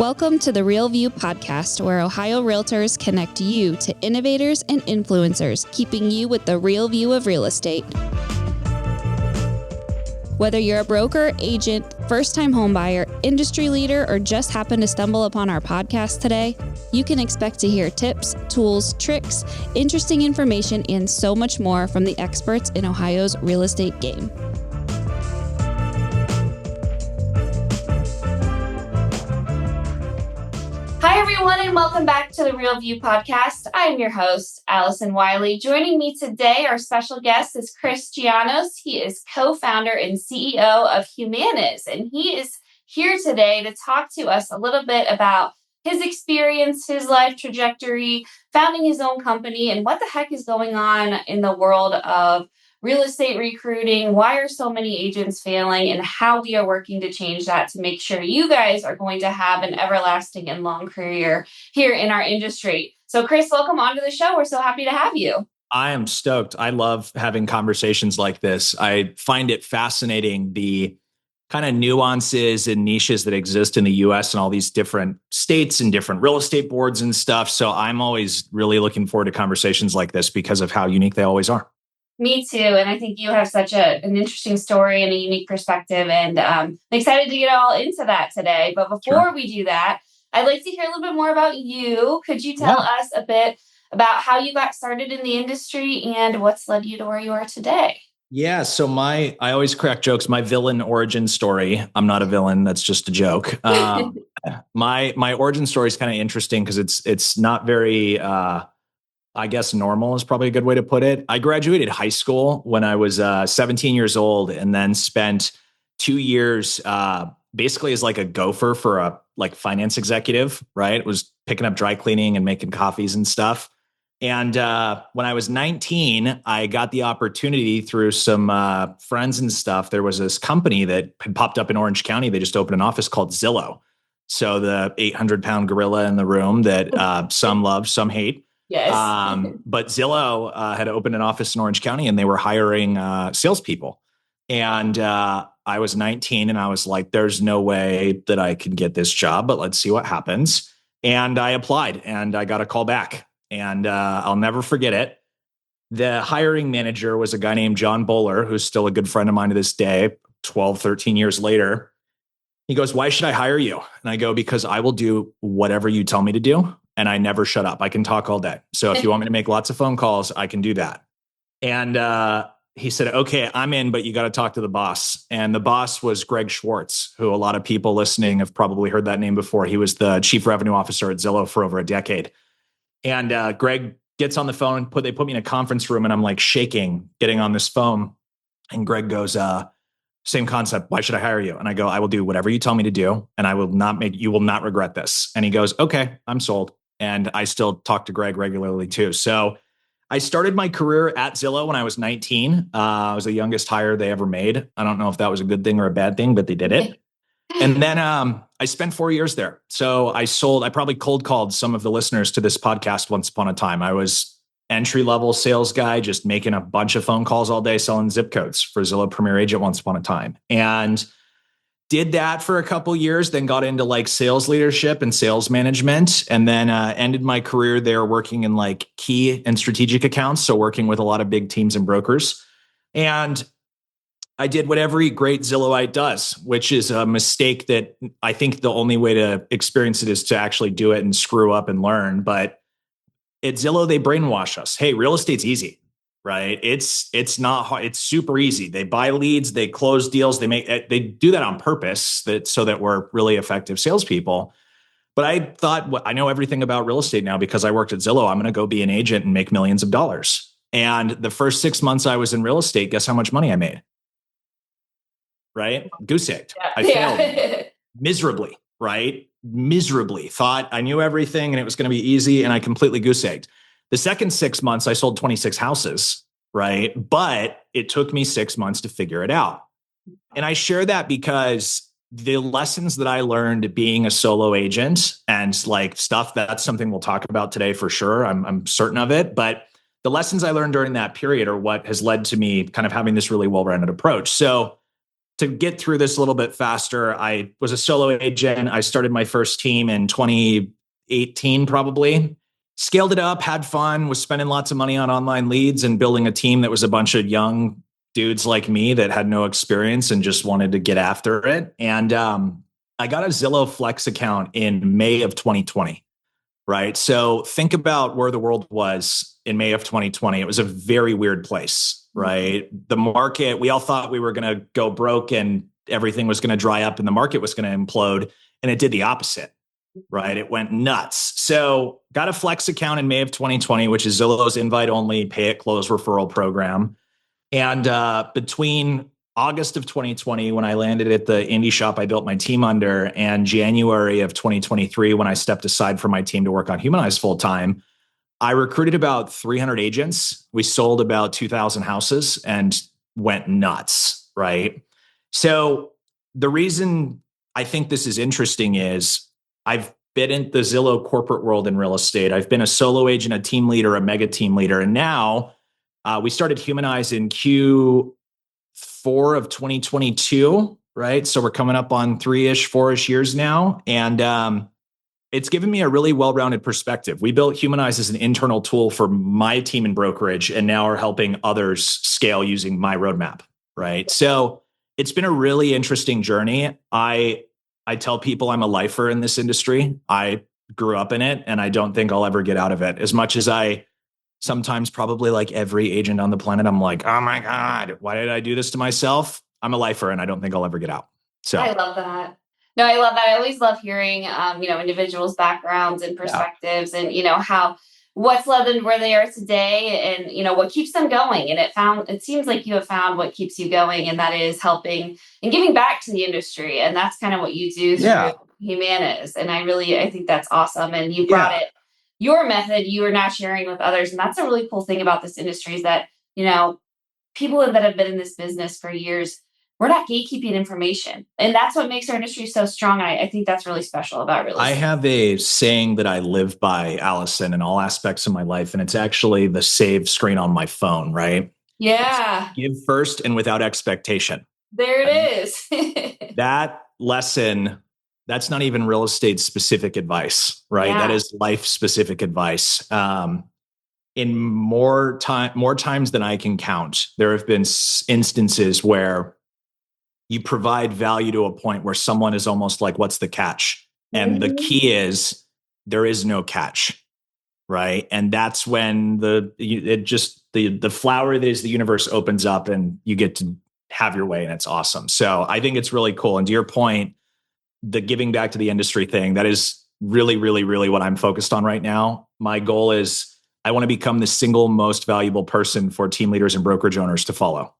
Welcome to the Real View podcast, where Ohio Realtors connect you to innovators and influencers, keeping you with the real view of real estate. Whether you're a broker, agent, first-time homebuyer, industry leader, or just happen to stumble upon our podcast today, you can expect to hear tips, tools, tricks, interesting information, and so much more from the experts in Ohio's real estate game. Hi, everyone, and welcome back to the Real View podcast. I am your host, Allison Wiley. Joining me today, our special guest is Chris Gianos. He is co-founder and CEO of Humaniz, and he is here today to talk to us a little bit about his experience, his life trajectory, founding his own company, and what the heck is going on in the world of real estate recruiting, why are so many agents failing, and how we are working to change that to make sure you guys are going to have an everlasting and long career here in our industry. So Chris, welcome onto the show. We're so happy to have you. I am stoked. I love having conversations like this. I find it fascinating, the kind of nuances and niches that exist in the US and all these different states and different real estate boards and stuff. So I'm always really looking forward to conversations like this because of how unique they always are. Me too. And I think you have such an interesting story and a unique perspective. And I'm excited to get all into that today. But before we do that, I'd like to hear a little bit more about you. Could you tell us a bit about how you got started in the industry and what's led you to where you are today? Yeah. So I always crack jokes. My villain origin story, I'm not a villain. That's just a joke. My origin story is kind of interesting because it's not very, I guess normal is probably a good way to put it. I graduated high school when I was 17 years old and then spent 2 years basically as like a gopher for a like finance executive, right? It was picking up dry cleaning and making coffees and stuff. And when I was 19, I got the opportunity through some friends and stuff. There was this company that had popped up in Orange County. They just opened an office called Zillow. So the 800-pound gorilla in the room that some love, some hate. Yes. But Zillow had opened an office in Orange County and they were hiring salespeople. And I was 19 and I was like, there's no way that I can get this job, but let's see what happens. And I applied and I got a call back and I'll never forget it. The hiring manager was a guy named John Bowler, who's still a good friend of mine to this day, 12, 13 years later. He goes, "Why should I hire you?" And I go, "Because I will do whatever you tell me to do. And I never shut up. I can talk all day. So if you want me to make lots of phone calls, I can do that." And he said, "Okay, I'm in, but you got to talk to the boss." And the boss was Greg Schwartz, who a lot of people listening have probably heard that name before. He was the chief revenue officer at Zillow for over a decade. And Greg gets on the phone, they put me in a conference room and I'm like shaking, getting on this phone. And Greg goes, "Same concept. Why should I hire you?" And I go, "I will do whatever you tell me to do. And you will not regret this." And he goes, "Okay, I'm sold." And I still talk to Greg regularly too. So I started my career at Zillow when I was 19. I was the youngest hire they ever made. I don't know if that was a good thing or a bad thing, but they did it. And then I spent 4 years there. So I probably cold called some of the listeners to this podcast once upon a time. I was entry-level sales guy, just making a bunch of phone calls all day, selling zip codes for Zillow Premier Agent once upon a time. And did that for a couple years, then got into like sales leadership and sales management, and then ended my career there working in like key and strategic accounts. So working with a lot of big teams and brokers. And I did what every great Zillowite does, which is a mistake that I think the only way to experience it is to actually do it and screw up and learn. But at Zillow, they brainwash us. Hey, real estate's easy. Right. It's not hard. It's super easy. They buy leads, they close deals, they do that on purpose so that we're really effective salespeople. But I thought, well, I know everything about real estate now because I worked at Zillow. I'm going to go be an agent and make millions of dollars. And the first 6 months I was in real estate, guess how much money I made? Right? Goose egged. Yeah. I failed miserably, right? Miserably. Thought I knew everything and it was going to be easy. And I completely goose egged. The second 6 months, I sold 26 houses, right? But it took me 6 months to figure it out. And I share that because the lessons that I learned being a solo agent and like stuff, that's something we'll talk about today for sure. I'm certain of it. But the lessons I learned during that period are what has led to me kind of having this really well-rounded approach. So to get through this a little bit faster, I was a solo agent. I started my first team in 2018, probably. Scaled it up, had fun, was spending lots of money on online leads and building a team that was a bunch of young dudes like me that had no experience and just wanted to get after it. And I got a Zillow Flex account in May of 2020, right? So think about where the world was in May of 2020. It was a very weird place, right? The market, we all thought we were going to go broke and everything was going to dry up and the market was going to implode. And it did the opposite, right? It went nuts. So got a Flex account in May of 2020, which is Zillow's invite only pay at close referral program. And between August of 2020, when I landed at the indie shop I built my team under, and January of 2023, when I stepped aside from my team to work on Humaniz full time, I recruited about 300 agents. We sold about 2,000 houses and went nuts, right? So the reason I think this is interesting is I've been in the Zillow corporate world in real estate. I've been a solo agent, a team leader, a mega team leader, and now we started Humaniz in Q4 of 2022, right? So we're coming up on 4-ish years now. And it's given me a really well-rounded perspective. We built Humaniz as an internal tool for my team in brokerage and now are helping others scale using my roadmap, right? So it's been a really interesting journey. I tell people I'm a lifer in this industry. I grew up in it and I don't think I'll ever get out of it. As much as I sometimes, probably like every agent on the planet, I'm like, oh my God, why did I do this to myself? I'm a lifer and I don't think I'll ever get out. So I love that. No, I love that. I always love hearing, individuals' backgrounds and perspectives, and how what's led them to where they are today, and what keeps them going. And it seems like you have found what keeps you going, and that is helping and giving back to the industry. And that's kind of what you do through Humaniz. And I think that's awesome. And you brought it, your method, you are now sharing with others. And that's a really cool thing about this industry is that, people that have been in this business for years, we're not gatekeeping information. And that's what makes our industry so strong. I think that's really special about real estate. I have a saying that I live by, Allison, in all aspects of my life. And it's actually the save screen on my phone, right? Yeah. It's give first and without expectation. There it is. That lesson, that's not even real estate specific advice, right? Yeah. That is life specific advice. In more times than I can count, there have been instances where you provide value to a point where someone is almost like, what's the catch? And the key is there is no catch, right? And that's when the flower that is the universe opens up and you get to have your way, and it's awesome. So I think it's really cool. And to your point, the giving back to the industry thing, that is really, really, really what I'm focused on right now. My goal is I want to become the single most valuable person for team leaders and brokerage owners to follow,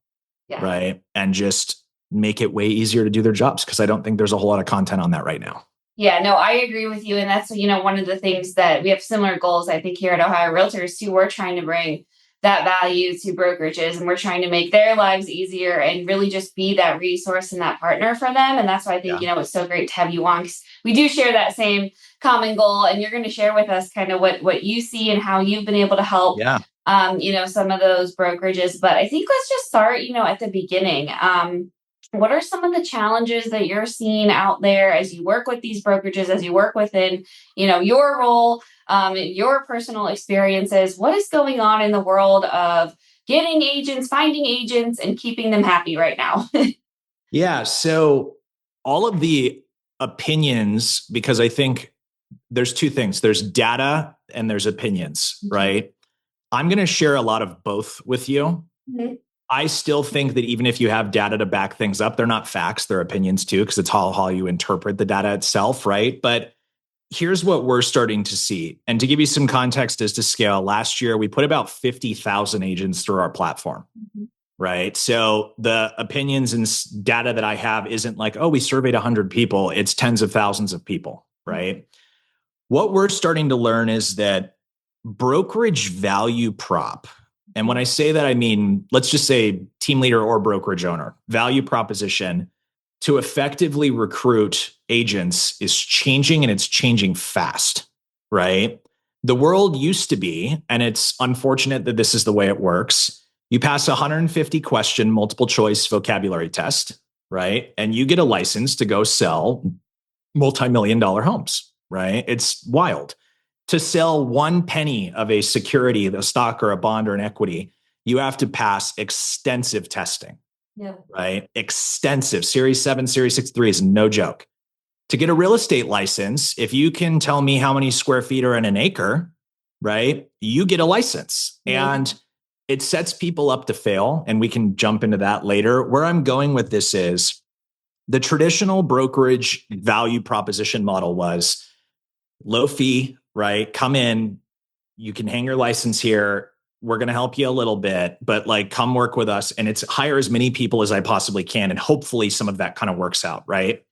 right? And just make it way easier to do their jobs, because I don't think there's a whole lot of content on that right now. Yeah, no, I agree with you. And that's, one of the things that we have similar goals, I think, here at Ohio Realtors too. We're trying to bring that value to brokerages, and we're trying to make their lives easier and really just be that resource and that partner for them. And that's why I think, it's so great to have you on, because we do share that same common goal. And you're going to share with us kind of what you see and how you've been able to help, some of those brokerages. But I think let's just start, at the beginning. What are some of the challenges that you're seeing out there as you work with these brokerages, as you work within, your role, your personal experiences? What is going on in the world of getting agents, finding agents, and keeping them happy right now? Yeah. So all of the opinions, because I think there's two things. There's data and there's opinions, right? I'm going to share a lot of both with you. Mm-hmm. I still think that even if you have data to back things up, they're not facts, they're opinions too, because it's how you interpret the data itself, right? But here's what we're starting to see. And to give you some context as to scale, last year we put about 50,000 agents through our platform, right? So the opinions and data that I have isn't like, oh, we surveyed 100 people. It's tens of thousands of people, right? What we're starting to learn is that brokerage value prop, and when I say that, I mean, let's just say team leader or brokerage owner, value proposition to effectively recruit agents is changing, and it's changing fast, right? The world used to be, and it's unfortunate that this is the way it works, you pass a 150 question multiple choice vocabulary test, right? And you get a license to go sell multi-million-dollar homes, right? It's wild. To sell one penny of a security, a stock or a bond or an equity, you have to pass extensive testing, right? Extensive. Series 7, Series 6.3 is no joke. To get a real estate license, if you can tell me how many square feet are in an acre, right, you get a license. And it sets people up to fail. And we can jump into that later. Where I'm going with this is the traditional brokerage value proposition model was low fee, right? Come in, you can hang your license here. We're going to help you a little bit, but like come work with us. And it's hire as many people as I possibly can. And hopefully some of that kind of works out, right?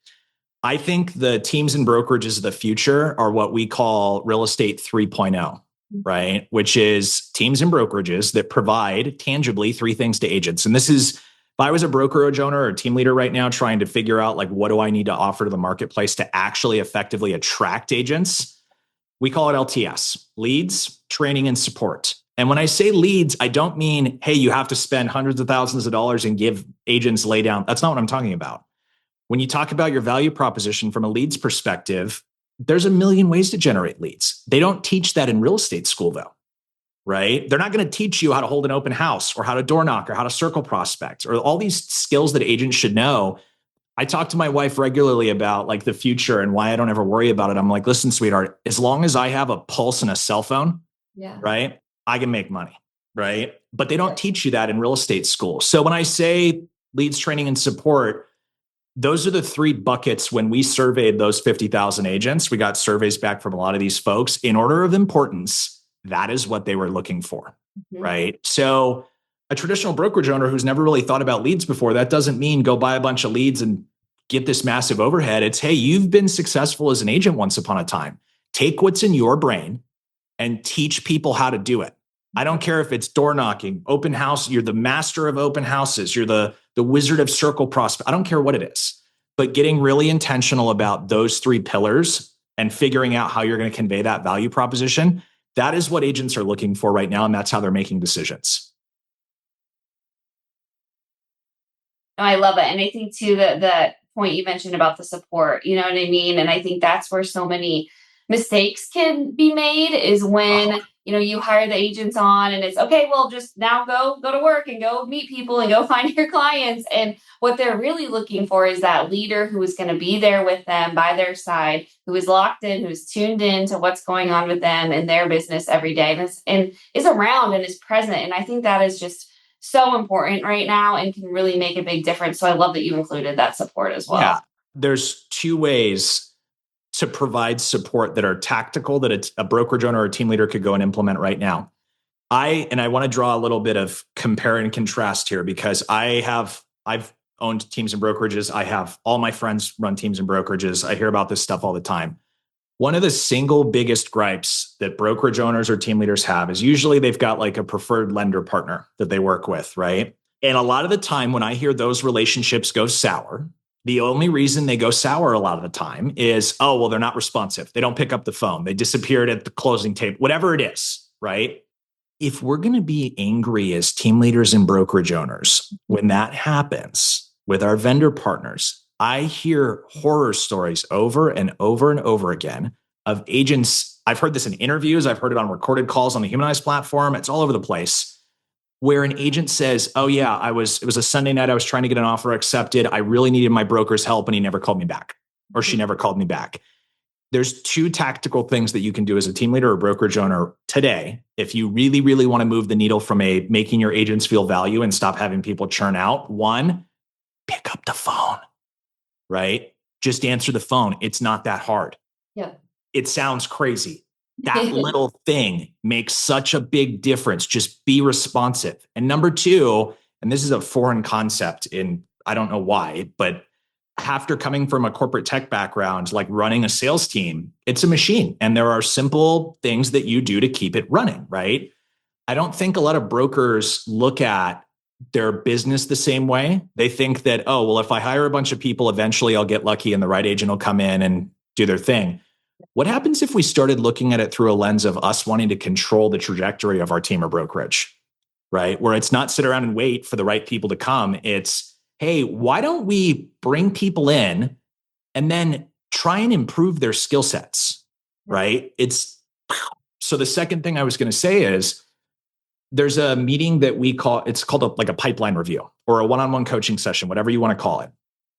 I think the teams and brokerages of the future are what we call real estate 3.0, right? Which is teams and brokerages that provide tangibly three things to agents. And this is, if I was a brokerage owner or a team leader right now trying to figure out like, what do I need to offer to the marketplace to actually effectively attract agents? We call it LTS, leads, training, and support. And when I say leads, I don't mean, hey, you have to spend hundreds of thousands of dollars and give agents lay down. That's not what I'm talking about. When you talk about your value proposition from a leads perspective, there's a million ways to generate leads. They don't teach that in real estate school though, right? They're not going to teach you how to hold an open house or how to door knock or how to circle prospects or all these skills that agents should know. I talk to my wife regularly about like the future and why I don't ever worry about it. I'm like, listen, sweetheart, as long as I have a pulse and a cell phone, right, I can make money, right? But they don't teach you that in real estate school. So when I say leads, training, and support, those are the three buckets. When we surveyed those 50,000 agents, we got surveys back from a lot of these folks. In order of importance, that is what they were looking for, right? So a traditional brokerage owner who's never really thought about leads before, that doesn't mean go buy a bunch of leads and get this massive overhead. It's, hey, you've been successful as an agent once upon a time. Take what's in your brain and teach people how to do it. I don't care if it's door knocking, open house. You're the master of open houses. You're the wizard of circle prospect. I don't care what it is, but getting really intentional about those three pillars and figuring out how you're going to convey that value proposition. That is what agents are looking for right now. And that's how they're making decisions. I love it. And I think too, the point you mentioned about the support, you know what I mean? And I think that's where so many mistakes can be made is when, you hire the agents on and it's okay, well, just now go to work and go meet people and go find your clients. And what they're really looking for is that leader who is going to be there with them by their side, who is locked in, who's tuned in to what's going on with them in their business every day and is around and is present. And I think that is just so important right now and can really make a big difference. So I love that you included that support as well. Yeah. There's two ways to provide support that are tactical that a brokerage owner or a team leader could go and implement right now. I want to draw a little bit of compare and contrast here because I've owned teams and brokerages. I have all my friends run teams and brokerages. I hear about this stuff all the time. One of the single biggest gripes that brokerage owners or team leaders have is usually they've got like a preferred lender partner that they work with, right? And a lot of the time when I hear those relationships go sour, the only reason they go sour a lot of the time is, oh, well, they're not responsive. They don't pick up the phone. They disappeared at the closing table, whatever it is, right? If we're going to be angry as team leaders and brokerage owners, when that happens with our vendor partners, I hear horror stories over and over and over again of agents. I've heard this in interviews. I've heard it on recorded calls on the Humaniz platform. It's all over the place where an agent says, oh yeah, it was a Sunday night. I was trying to get an offer accepted. I really needed my broker's help and he never called me back or she never called me back. There's two tactical things that you can do as a team leader or brokerage owner today. If you really, really want to move the needle from making your agents feel value and stop having people churn out, one, pick up the phone, right? Just answer the phone. It's not that hard. Yeah. It sounds crazy. That little thing makes such a big difference. Just be responsive. And number two, and this is a foreign concept I don't know why, but after coming from a corporate tech background, like running a sales team, it's a machine. And there are simple things that you do to keep it running, right? I don't think a lot of brokers look at their business the same way. They think that, oh, well, if I hire a bunch of people, eventually I'll get lucky and the right agent will come in and do their thing. What happens if we started looking at it through a lens of us wanting to control the trajectory of our team or brokerage, right? Where it's not sit around and wait for the right people to come. It's, hey, why don't we bring people in and then try and improve their skill sets, right? So the second thing I was going to say is there's a meeting that it's called like a pipeline review or a one-on-one coaching session, whatever you want to call it.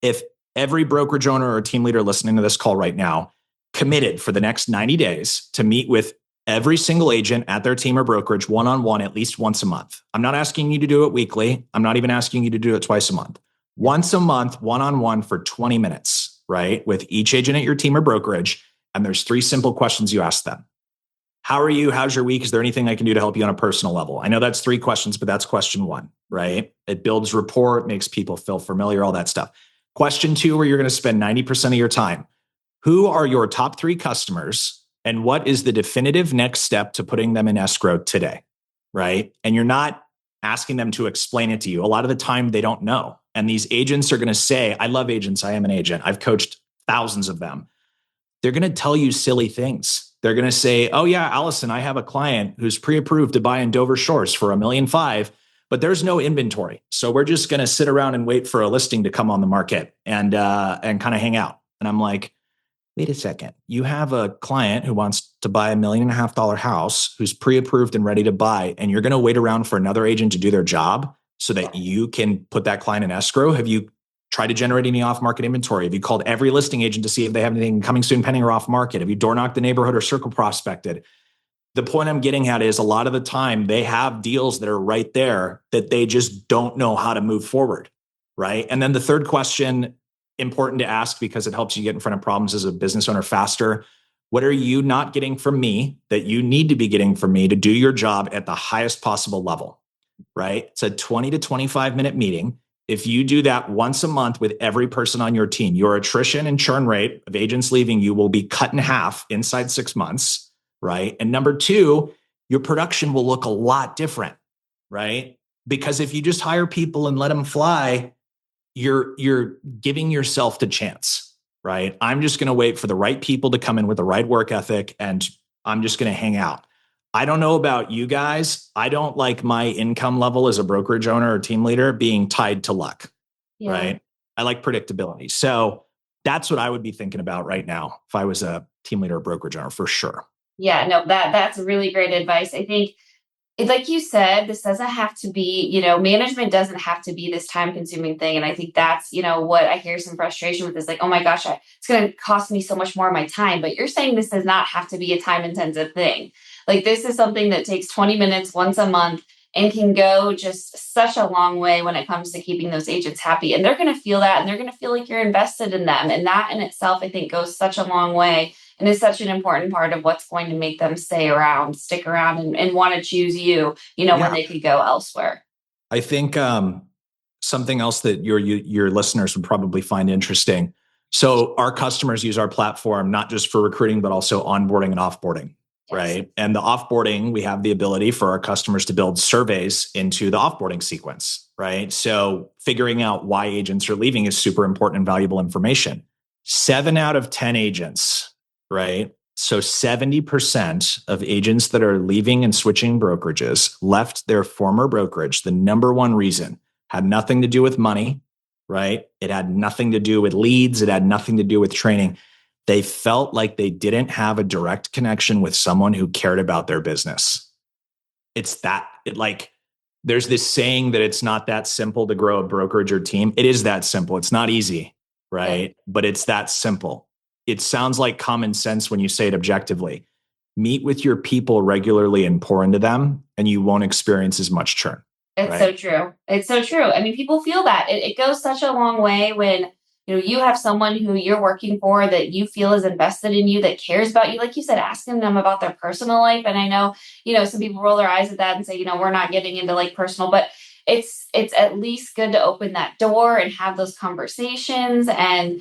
If every brokerage owner or team leader listening to this call right now committed for the next 90 days to meet with every single agent at their team or brokerage one-on-one at least once a month. I'm not asking you to do it weekly. I'm not even asking you to do it twice a month. Once a month, one-on-one for 20 minutes, right? With each agent at your team or brokerage. And there's 3 simple questions you ask them. How are you? How's your week? Is there anything I can do to help you on a personal level? I know that's 3 questions, but that's question 1, right? It builds rapport, it makes people feel familiar, all that stuff. Question 2, where you're going to spend 90% of your time. Who are your top 3 customers and what is the definitive next step to putting them in escrow today, right? And you're not asking them to explain it to you. A lot of the time they don't know. And these agents are going to say, I love agents. I am an agent. I've coached thousands of them. They're going to tell you silly things. They're going to say, oh yeah, Allison, I have a client who's pre-approved to buy in Dover Shores for $1.5 million, but there's no inventory. So we're just going to sit around and wait for a listing to come on the market and kind of hang out. And I'm like, wait a second. You have a client who wants to buy $1.5 million house who's pre-approved and ready to buy, and you're going to wait around for another agent to do their job so that you can put that client in escrow? Have you tried to generate any off-market inventory? Have you called every listing agent to see if they have anything coming soon, pending, or off-market? Have you door knocked the neighborhood or circle prospected? The point I'm getting at is a lot of the time they have deals that are right there that they just don't know how to move forward, right? And then the third question, important to ask because it helps you get in front of problems as a business owner faster. What are you not getting from me that you need to be getting from me to do your job at the highest possible level, right? It's a 20 to 25 minute meeting. If you do that once a month with every person on your team, your attrition and churn rate of agents leaving you will be cut in half inside 6 months, right? And number 2, your production will look a lot different, right? Because if you just hire people and let them fly, you're giving yourself the chance, right? I'm just going to wait for the right people to come in with the right work ethic, and I'm just going to hang out. I don't know about you guys. I don't like my income level as a brokerage owner or team leader being tied to luck, right? I like predictability. So that's what I would be thinking about right now if I was a team leader or brokerage owner, for sure. Yeah, no, that's really great advice. I think like you said, this doesn't have to be, management doesn't have to be this time consuming thing. And I think that's, what I hear some frustration with is like, oh my gosh, it's going to cost me so much more of my time. But you're saying this does not have to be a time intensive thing. Like this is something that takes 20 minutes once a month and can go just such a long way when it comes to keeping those agents happy. And they're going to feel that and they're going to feel like you're invested in them. And that in itself, I think goes such a long way and is such an important part of what's going to make them stick around and want to choose you, when they could go elsewhere. I think something else that your listeners would probably find interesting. So our customers use our platform, not just for recruiting, but also onboarding and offboarding, right? And the offboarding, we have the ability for our customers to build surveys into the offboarding sequence, right? So figuring out why agents are leaving is super important and valuable information. 7 out of 10 agents, right? So 70% of agents that are leaving and switching brokerages left their former brokerage. The number one reason had nothing to do with money, right? It had nothing to do with leads. It had nothing to do with training. They felt like they didn't have a direct connection with someone who cared about their business. There's this saying that it's not that simple to grow a brokerage or team. It is that simple. It's not easy, right? Yeah. But it's that simple. It sounds like common sense when you say it objectively. Meet with your people regularly and pour into them, and you won't experience as much churn. It's so true. It's so true. I mean, people feel that. It goes such a long way when you have someone who you're working for that you feel is invested in you, that cares about you. Like you said, asking them about their personal life. And I know, some people roll their eyes at that and say, we're not getting into like personal, but it's at least good to open that door and have those conversations and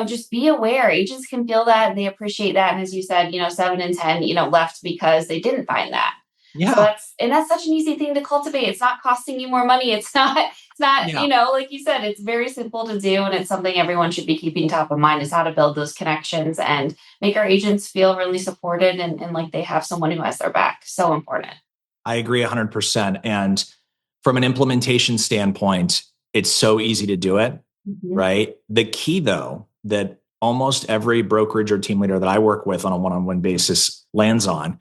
just be aware. Agents can feel that and they appreciate that. And as you said, 7 in 10, left because they didn't find that. Yeah. So that's such an easy thing to cultivate. It's not costing you more money. It's not, like you said, it's very simple to do. And it's something everyone should be keeping top of mind is how to build those connections and make our agents feel really supported and like they have someone who has their back. So important. I agree 100%. And from an implementation standpoint, It's so easy to do it, Mhm. right? The key, though, that almost every brokerage or team leader that I work with on a one-on-one basis lands on,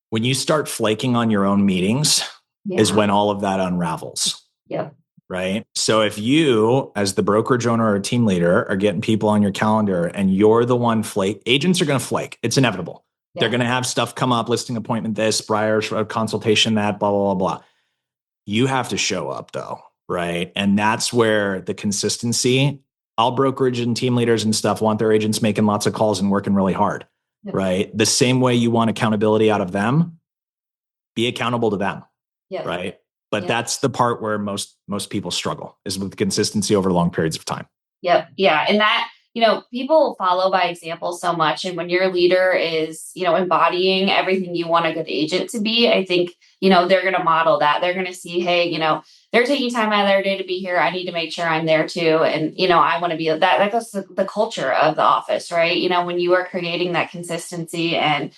when you start flaking on your own meetings, is Yeah. when all of that unravels. Yep. Right. So if you, as the brokerage owner or team leader, are getting people on your calendar and you're the one flake, agents are going to flake. It's inevitable. Yeah. They're going to have stuff come up, listing appointment this, prior consultation that, blah, blah, blah, blah. You have to show up though. Right. And that's where the consistency, all brokerage and team leaders and stuff want their agents making lots of calls and working really hard. Yep. Right. The same way you want accountability out of them, be accountable to them. Yep. Right. But Yep. that's the part where most people struggle, is with consistency over long periods of time. Yep. Yeah. And that, people follow by example so much. And when your leader is, embodying everything you want a good agent to be, I think, they're going to model that. They're going to see, hey, they're taking time out of their day to be here. I need to make sure I'm there too. And, I want to be that goes to the culture of the office, right? When you are creating that consistency and,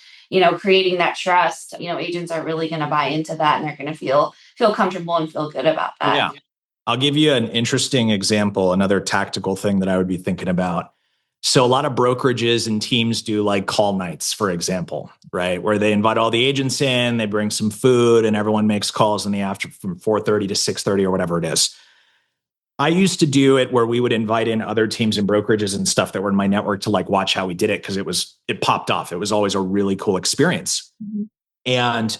creating that trust, agents are really going to buy into that, and they're going to feel comfortable and feel good about that. Yeah. I'll give you an interesting example, another tactical thing that I would be thinking about. So a lot of brokerages and teams do like call nights, for example, right? Where they invite all the agents in, they bring some food, and everyone makes calls in the after from 4:30 to 6:30 or whatever it is. I used to do it where we would invite in other teams and brokerages and stuff that were in my network to like watch how we did it, because it popped off. It was always a really cool experience. Mm-hmm. And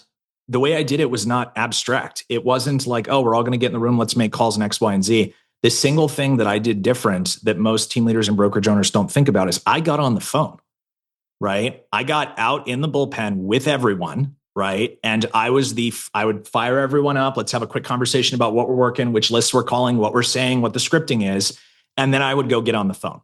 the way I did it was not abstract. It wasn't like, oh, we're all going to get in the room, let's make calls in X, Y, and Z. The single thing that I did different that most team leaders and brokerage owners don't think about is I got on the phone, right? I got out in the bullpen with everyone, right? And I would fire everyone up. Let's have a quick conversation about what we're working, which lists we're calling, what we're saying, what the scripting is. And then I would go get on the phone,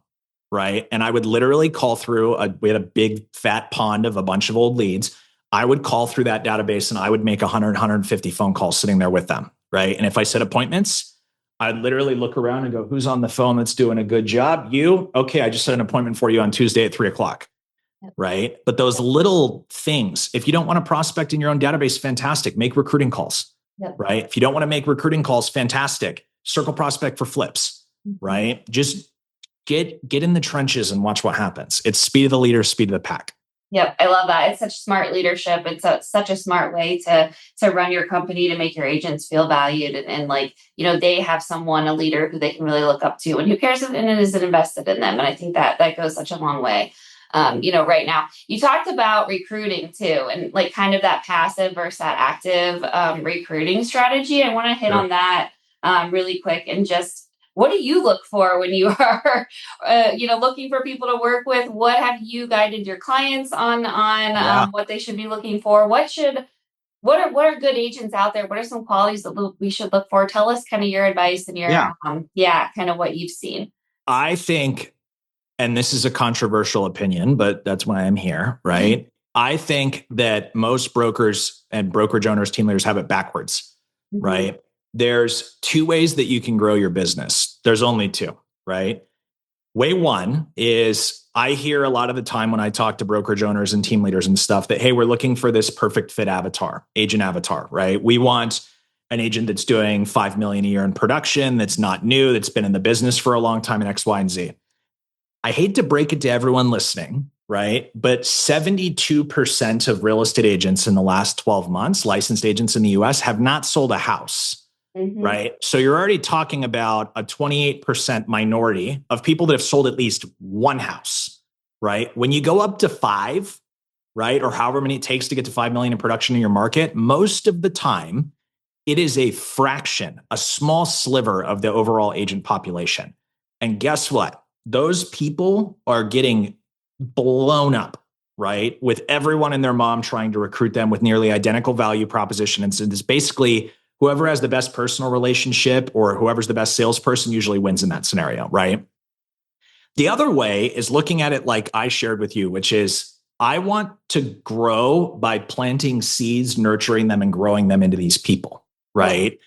right? And I would literally call through, we had a big fat pond of a bunch of old leads. I would call through that database and I would make 100, 150 phone calls sitting there with them, right? And if I set appointments, I'd literally look around and go, who's on the phone that's doing a good job? You? Okay, I just set an appointment for you on Tuesday at 3:00, right? But those little things, if you don't want to prospect in your own database, fantastic. Make recruiting calls, right? If you don't want to make recruiting calls, fantastic. Circle prospect for flips, right? Just get in the trenches and watch what happens. It's speed of the leader, speed of the pack. Yep, I love that. It's such smart leadership. It's such a smart way to run your company, to make your agents feel valued, and they have someone, a leader who they can really look up to and who cares and is invested in them. And I think that goes such a long way. Right now, you talked about recruiting too, and like kind of that passive versus that active recruiting strategy. I want to hit on that really quick, and just, what do you look for when you are, looking for people to work with? What have you guided your clients on what they should be looking for? What are good agents out there? What are some qualities that we should look for? Tell us kind of your advice and your, kind of what you've seen. I think, and this is a controversial opinion, but that's why I'm here, right? Mm-hmm. I think that most brokers and brokerage owners, team leaders have it backwards, right? There's two ways that you can grow your business. There's only two, right? Way one is, I hear a lot of the time when I talk to brokerage owners and team leaders and stuff that, hey, we're looking for this perfect fit avatar, agent avatar, right? We want an agent that's doing 5 million a year in production, that's not new, that's been in the business for a long time in X, Y, and Z. I hate to break it to everyone listening, right? But 72% of real estate agents in the last 12 months, licensed agents in the US, have not sold a house. Right. So you're already talking about a 28% minority of people that have sold at least one house, right? When you go up to 5, right, or however many it takes to get to 5 million in production in your market, most of the time it is a fraction, a small sliver of the overall agent population. And guess what? Those people are getting blown up, right? With everyone and their mom trying to recruit them with nearly identical value proposition. And so it's basically whoever has the best personal relationship or whoever's the best salesperson usually wins in that scenario, right? The other way is looking at it like I shared with you, which is, I want to grow by planting seeds, nurturing them, and growing them into these people, right?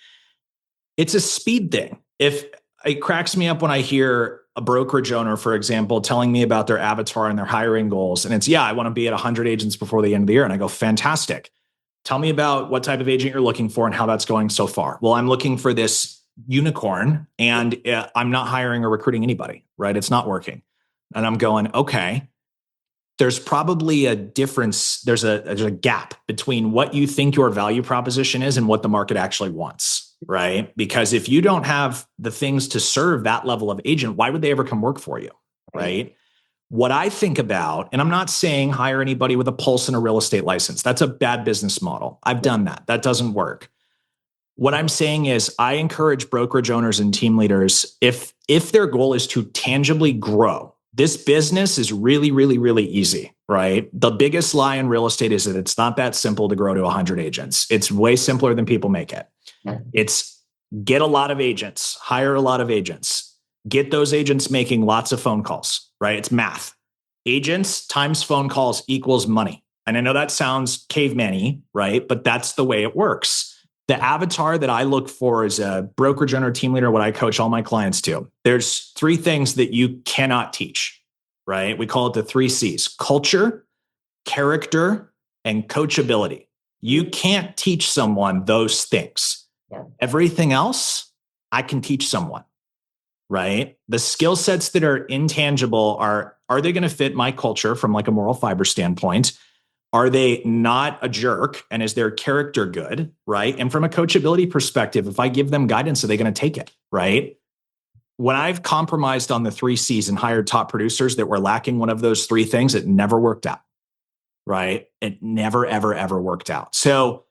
It's a speed thing. If it cracks me up when I hear a brokerage owner, for example, telling me about their avatar and their hiring goals, and it's, I want to be at 100 agents before the end of the year. And I go, fantastic. Tell me about what type of agent you're looking for and how that's going so far. Well, I'm looking for this unicorn and I'm not hiring or recruiting anybody, right? It's not working. And I'm going, okay, there's probably a difference. There's a gap between what you think your value proposition is and what the market actually wants, right? Because if you don't have the things to serve that level of agent, why would they ever come work for you, right? What I think about, and I'm not saying hire anybody with a pulse and a real estate license. That's a bad business model. I've done that. That doesn't work. What I'm saying is I encourage brokerage owners and team leaders, if their goal is to tangibly grow, this business is really, really, really easy, right? The biggest lie in real estate is that it's not that simple to grow to 100 agents. It's way simpler than people make it. It's get a lot of agents, hire a lot of agents, get those agents making lots of phone calls, right? It's math. Agents times phone calls equals money. And I know that sounds caveman-y, right? But that's the way it works. The avatar that I look for as a brokerage owner, team leader, what I coach all my clients to, there's 3 things that you cannot teach, right? We call it the 3 C's: culture, character, and coachability. You can't teach someone those things. Yeah. Everything else, I can teach someone, right? The skill sets that are intangible are they going to fit my culture from like a moral fiber standpoint? Are they not a jerk? And is their character good? Right. And from a coachability perspective, if I give them guidance, are they going to take it? Right. When I've compromised on the 3 C's and hired top producers that were lacking one of those 3 things, it never worked out. Right. It never, ever, ever worked out. So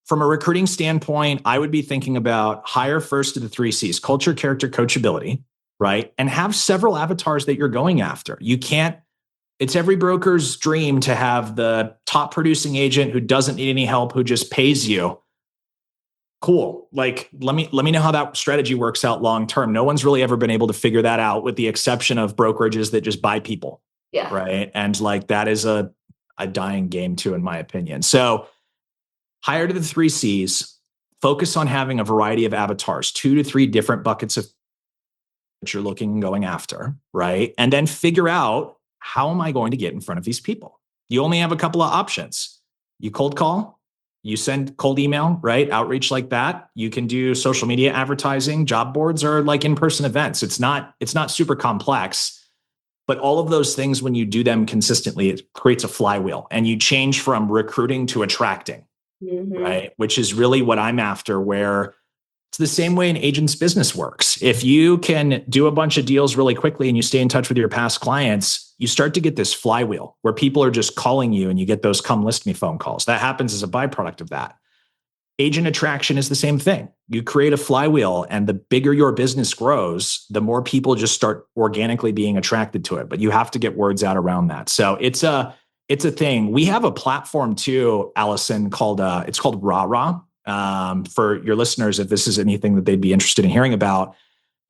from a recruiting standpoint, I would be thinking about hire first of the 3 C's: culture, character, coachability. Right. And have several avatars that you're going after. It's every broker's dream to have the top producing agent who doesn't need any help, who just pays you. Cool. Like, let me know how that strategy works out long term. No one's really ever been able to figure that out, with the exception of brokerages that just buy people. Yeah. Right. And like that is a dying game too, in my opinion. So hire to the 3 C's, focus on having a variety of avatars, 2 to 3 different buckets of that you're looking and going after. Right. And then figure out, how am I going to get in front of these people? You only have a couple of options. You cold call, you send cold email, right? Outreach like that. You can do social media advertising, job boards, or like in-person events. It's not super complex, but all of those things, when you do them consistently, it creates a flywheel and you change from recruiting to attracting, right? Which is really what I'm after, where it's the same way an agent's business works. If you can do a bunch of deals really quickly and you stay in touch with your past clients, you start to get this flywheel where people are just calling you and you get those come list me phone calls. That happens as a byproduct of that. Agent attraction is the same thing. You create a flywheel, and the bigger your business grows, the more people just start organically being attracted to it. But you have to get words out around that. So it's a thing. We have a platform too, Allison, called it's called RAW. For your listeners, if this is anything that they'd be interested in hearing about,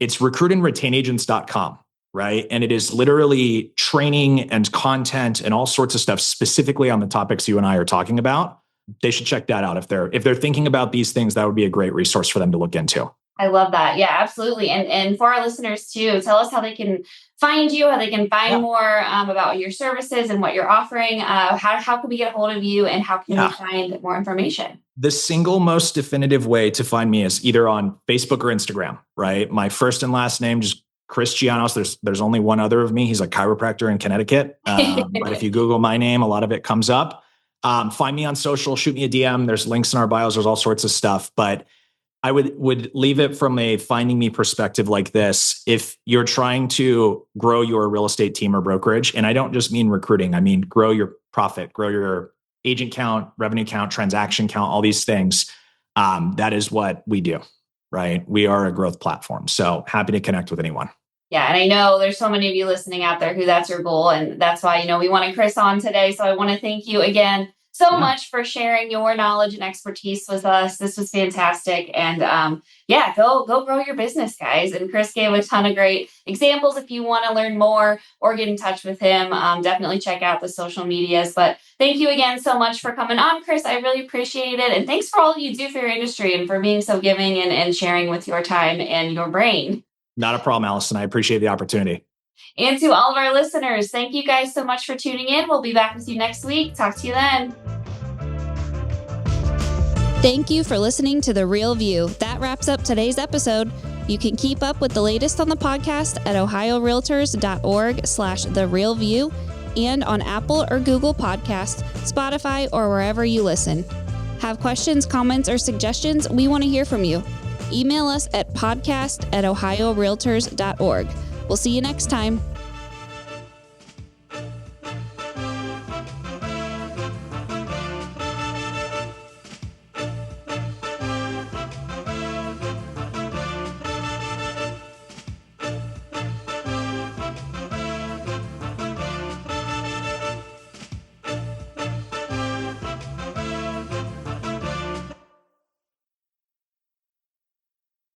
it's recruitandretainagents.com, right? And it is literally training and content and all sorts of stuff specifically on the topics you and I are talking about. They should check that out. If they're thinking about these things, that would be a great resource for them to look into. I love that. Yeah, absolutely. And for our listeners too, tell us how they can find you, how they can find more about your services and what you're offering. How can we get a hold of you, and how can we find more information? The single most definitive way to find me is either on Facebook or Instagram, right? My first and last name, just Chris Gianos. There's only one other of me. He's a chiropractor in Connecticut. But if you Google my name, a lot of it comes up. Find me on social, shoot me a DM. There's links in our bios. There's all sorts of stuff. But I would leave it from a finding me perspective like this. If you're trying to grow your real estate team or brokerage, and I don't just mean recruiting, I mean grow your profit, grow your agent count, revenue count, transaction count, all these things. That is what we do, right? We are a growth platform. So happy to connect with anyone. Yeah. And I know there's so many of you listening out there who that's your goal. And that's why, we wanted Chris on today. So I want to thank you again so much for sharing your knowledge and expertise with us. This was fantastic. And go grow your business, guys. And Chris gave a ton of great examples. If you want to learn more or get in touch with him, definitely check out the social medias. But thank you again so much for coming on, Chris. I really appreciate it. And thanks for all you do for your industry and for being so giving and sharing with your time and your brain. Not a problem, Allison. I appreciate the opportunity. And to all of our listeners, thank you guys so much for tuning in. We'll be back with you next week. Talk to you then. Thank you for listening to The Real View. That wraps up today's episode. You can keep up with the latest on the podcast at ohiorealtors.org/therealview and on Apple or Google Podcasts, Spotify, or wherever you listen. Have questions, comments, or suggestions? We want to hear from you. Email us at podcast@ohiorealtors.org. We'll see you next time.